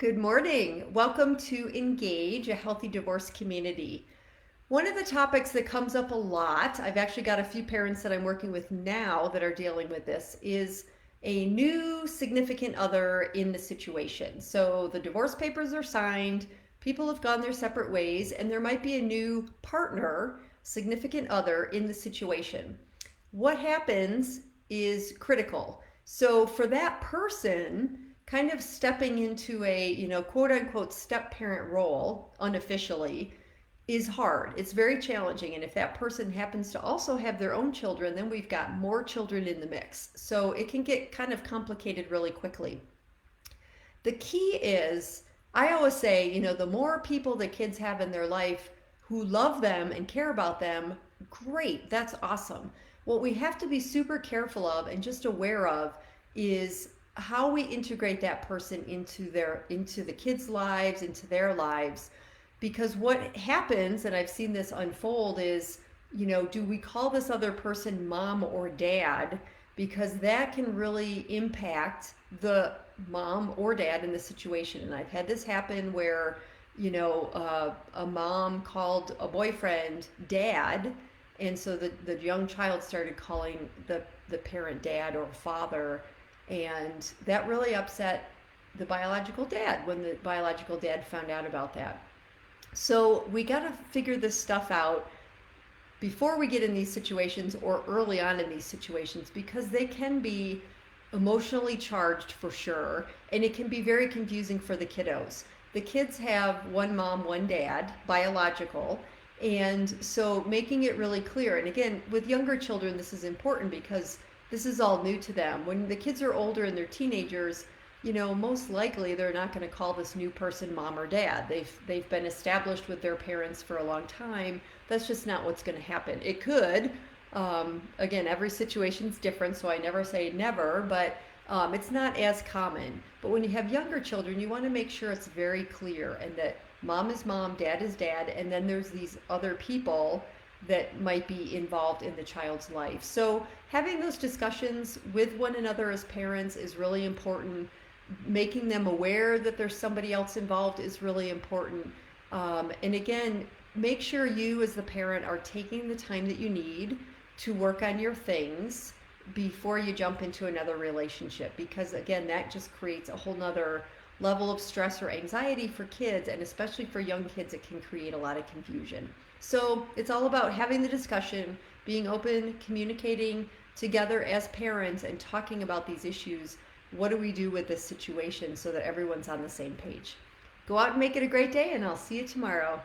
Good morning. Welcome to Engage, a healthy divorce community. One of the topics that comes up a lot, I've actually got a few parents that I'm working with now that are dealing with this, is a new significant other in the situation. So the divorce papers are signed, people have gone their separate ways, and there might be a new partner, significant other in the situation. What happens is critical. So for that person, kind of stepping into a, quote unquote step parent role unofficially is hard. It's very challenging. And if that person happens to also have their own children, then we've got more children in the mix. So it can get kind of complicated really quickly. The key is, I always say, the more people the kids have in their life who love them and care about them, great, that's awesome. What we have to be super careful of and just aware of is how we integrate that person into the kids' lives, into their lives. Because what happens, and I've seen this unfold, is, do we call this other person mom or dad? Because that can really impact the mom or dad in the situation. And I've had this happen where, a mom called a boyfriend dad, and so the young child started calling the parent dad or father, and that really upset the biological dad when the biological dad found out about that. So we got to figure this stuff out before we get in these situations or early on in these situations, because they can be emotionally charged for sure, and it can be very confusing for the kiddos. The kids have one mom, one dad, biological, and so making it really clear. And again, with younger children, this is important because this is all new to them. When the kids are older and they're teenagers, most likely they're not going to call this new person mom or dad. They've been established with their parents for a long time. That's just not what's going to happen. It could. Again, every situation's different, so I never say never, but it's not as common. But when you have younger children, you want to make sure it's very clear and that mom is mom, dad is dad, and then there's these other people that might be involved in the child's life. So having those discussions with one another as parents is really important. Making them aware that there's somebody else involved is really important. And again, make sure you as the parent are taking the time that you need to work on your things before you jump into another relationship, because again, that just creates a whole nother level of stress or anxiety for kids, and especially for young kids, it can create a lot of confusion. So it's all about having the discussion, being open, communicating together as parents, and talking about these issues. What do we do with this situation so that everyone's on the same page? Go out and make it a great day, and I'll see you tomorrow.